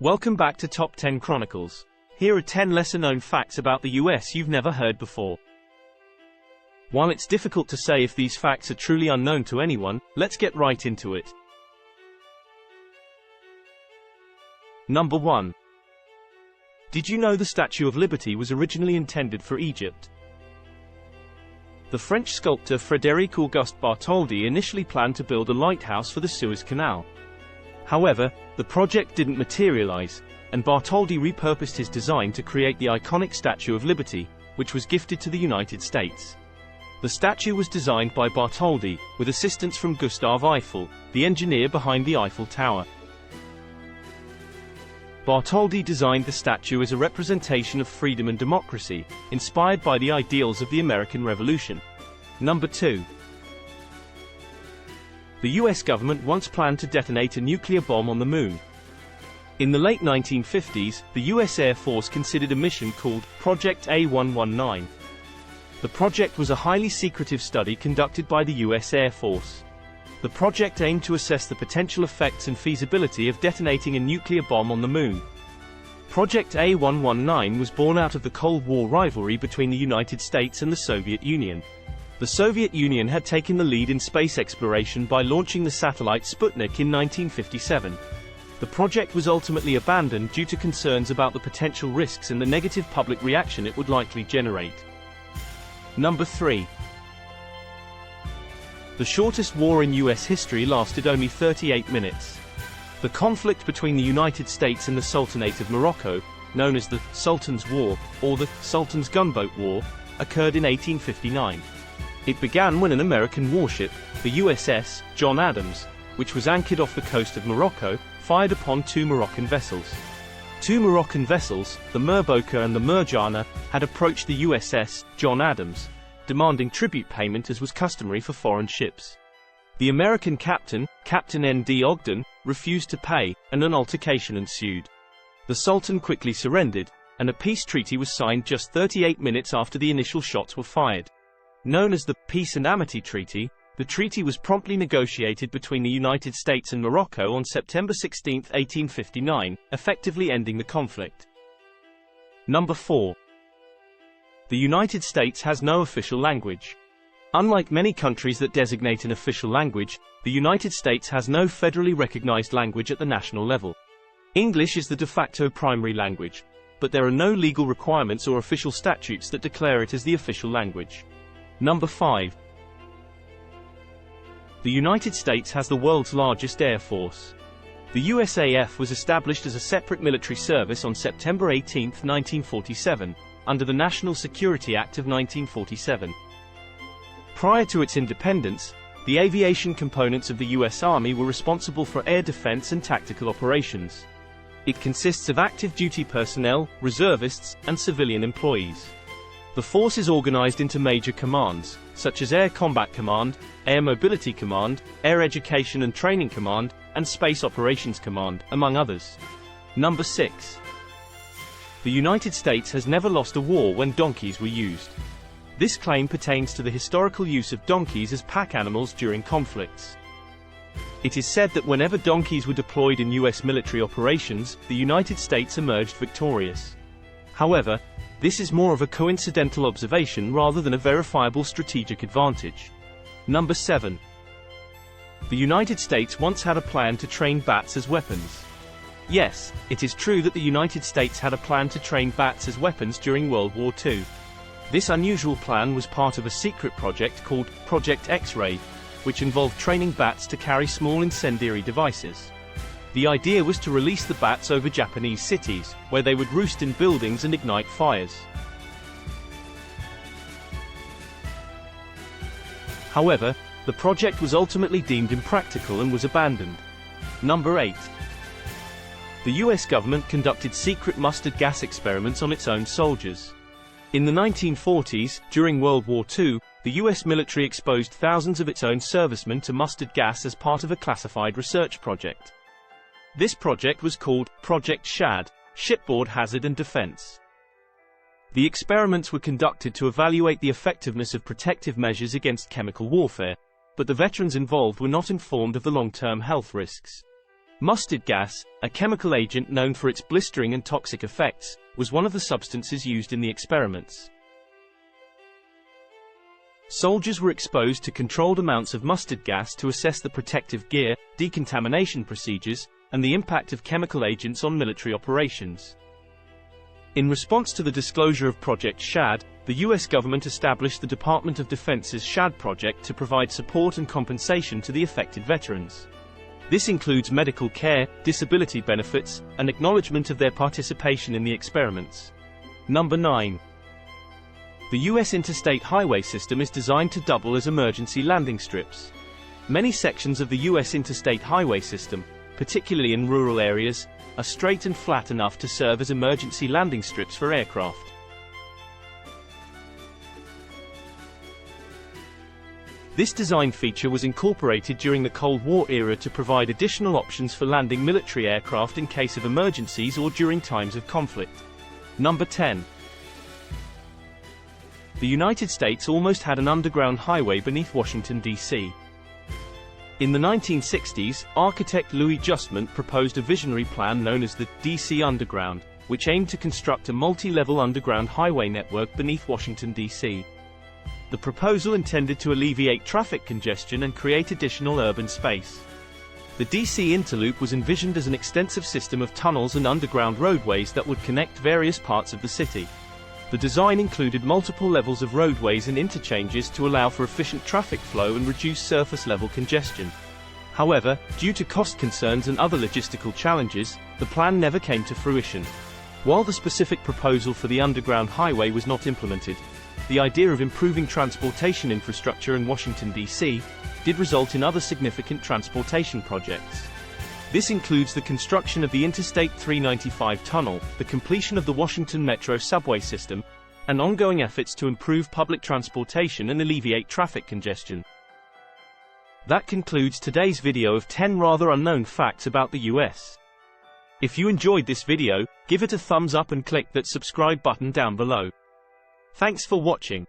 Welcome back to Top 10 Chronicles. Here are 10 lesser-known facts about the US you've never heard before. While it's difficult to say if these facts are truly unknown to anyone, let's get right into it. Number 1. Did you know the Statue of Liberty was originally intended for Egypt? The French sculptor Frédéric Auguste Bartholdi initially planned to build a lighthouse for the Suez Canal. However, the project didn't materialize, and Bartholdi repurposed his design to create the iconic Statue of Liberty, which was gifted to the United States. The statue was designed by Bartholdi, with assistance from Gustave Eiffel, the engineer behind the Eiffel Tower. Bartholdi designed the statue as a representation of freedom and democracy, inspired by the ideals of the American Revolution. Number 2. The US government once planned to detonate a nuclear bomb on the moon. In the late 1950s, the US Air Force considered a mission called Project A119. The project was a highly secretive study conducted by the US Air Force. The project aimed to assess the potential effects and feasibility of detonating a nuclear bomb on the moon. Project A119 was born out of the Cold War rivalry between the United States and the Soviet Union. The Soviet Union had taken the lead in space exploration by launching the satellite Sputnik in 1957. The project was ultimately abandoned due to concerns about the potential risks and the negative public reaction it would likely generate. Number 3. The shortest war in US history lasted only 38 minutes. The conflict between the United States and the Sultanate of Morocco, known as the Sultan's War, or the Sultan's Gunboat War, occurred in 1859. It began when an American warship, the USS John Adams, which was anchored off the coast of Morocco, fired upon two Moroccan vessels. Two Moroccan vessels, the Merboka and the Merjana, had approached the USS John Adams, demanding tribute payment as was customary for foreign ships. The American captain, Captain N.D. Ogden, refused to pay, and an altercation ensued. The Sultan quickly surrendered, and a peace treaty was signed just 38 minutes after the initial shots were fired. Known as the Peace and Amity Treaty, the treaty was promptly negotiated between the United States and Morocco on September 16, 1859, effectively ending the conflict. Number 4. The United States has no official language. Unlike many countries that designate an official language, the United States has no federally recognized language at the national level. English is the de facto primary language, but there are no legal requirements or official statutes that declare it as the official language. Number 5. The United States has the world's largest air force. The USAF was established as a separate military service on September 18, 1947, under the National Security Act of 1947. Prior to its independence, the aviation components of the U.S. Army were responsible for air defense and tactical operations. It consists of active duty personnel, reservists, and civilian employees. The force is organized into major commands, such as Air Combat Command, Air Mobility Command, Air Education and Training Command, and Space Operations Command, among others. Number 6. The United States has never lost a war when donkeys were used. This claim pertains to the historical use of donkeys as pack animals during conflicts. It is said that whenever donkeys were deployed in U.S. military operations, the United States emerged victorious. However, this is more of a coincidental observation rather than a verifiable strategic advantage. Number 7. The United States once had a plan to train bats as weapons. Yes, it is true that the United States had a plan to train bats as weapons during World War II. This unusual plan was part of a secret project called Project X-Ray, which involved training bats to carry small incendiary devices. The idea was to release the bats over Japanese cities, where they would roost in buildings and ignite fires. However, the project was ultimately deemed impractical and was abandoned. Number 8. The US government conducted secret mustard gas experiments on its own soldiers. In the 1940s, during World War II, the US military exposed thousands of its own servicemen to mustard gas as part of a classified research project. This project was called Project SHAD, Shipboard Hazard and Defense. The experiments were conducted to evaluate the effectiveness of protective measures against chemical warfare, but the veterans involved were not informed of the long-term health risks. Mustard gas, a chemical agent known for its blistering and toxic effects, was one of the substances used in the experiments. Soldiers were exposed to controlled amounts of mustard gas to assess the protective gear, decontamination procedures, and the impact of chemical agents on military operations. In response to the disclosure of Project SHAD, the U.S. government established the Department of Defense's SHAD project to provide support and compensation to the affected veterans. This includes medical care, disability benefits, and acknowledgement of their participation in the experiments. Number 9. The U.S. interstate highway system is designed to double as emergency landing strips. Many sections of the U.S. interstate highway system, particularly in rural areas, are straight and flat enough to serve as emergency landing strips for aircraft. This design feature was incorporated during the Cold War era to provide additional options for landing military aircraft in case of emergencies or during times of conflict. Number 10. The United States almost had an underground highway beneath Washington, D.C. In the 1960s, architect Louis Justment proposed a visionary plan known as the D.C. Underground, which aimed to construct a multi-level underground highway network beneath Washington, D.C. The proposal intended to alleviate traffic congestion and create additional urban space. The D.C. Interloop was envisioned as an extensive system of tunnels and underground roadways that would connect various parts of the city. The design included multiple levels of roadways and interchanges to allow for efficient traffic flow and reduce surface-level congestion. However, due to cost concerns and other logistical challenges, the plan never came to fruition. While the specific proposal for the underground highway was not implemented, the idea of improving transportation infrastructure in Washington, D.C., did result in other significant transportation projects. This includes the construction of the Interstate 395 tunnel, the completion of the Washington Metro subway system, and ongoing efforts to improve public transportation and alleviate traffic congestion. That concludes today's video of 10 rather unknown facts about the US. If you enjoyed this video, give it a thumbs up and click that subscribe button down below. Thanks for watching.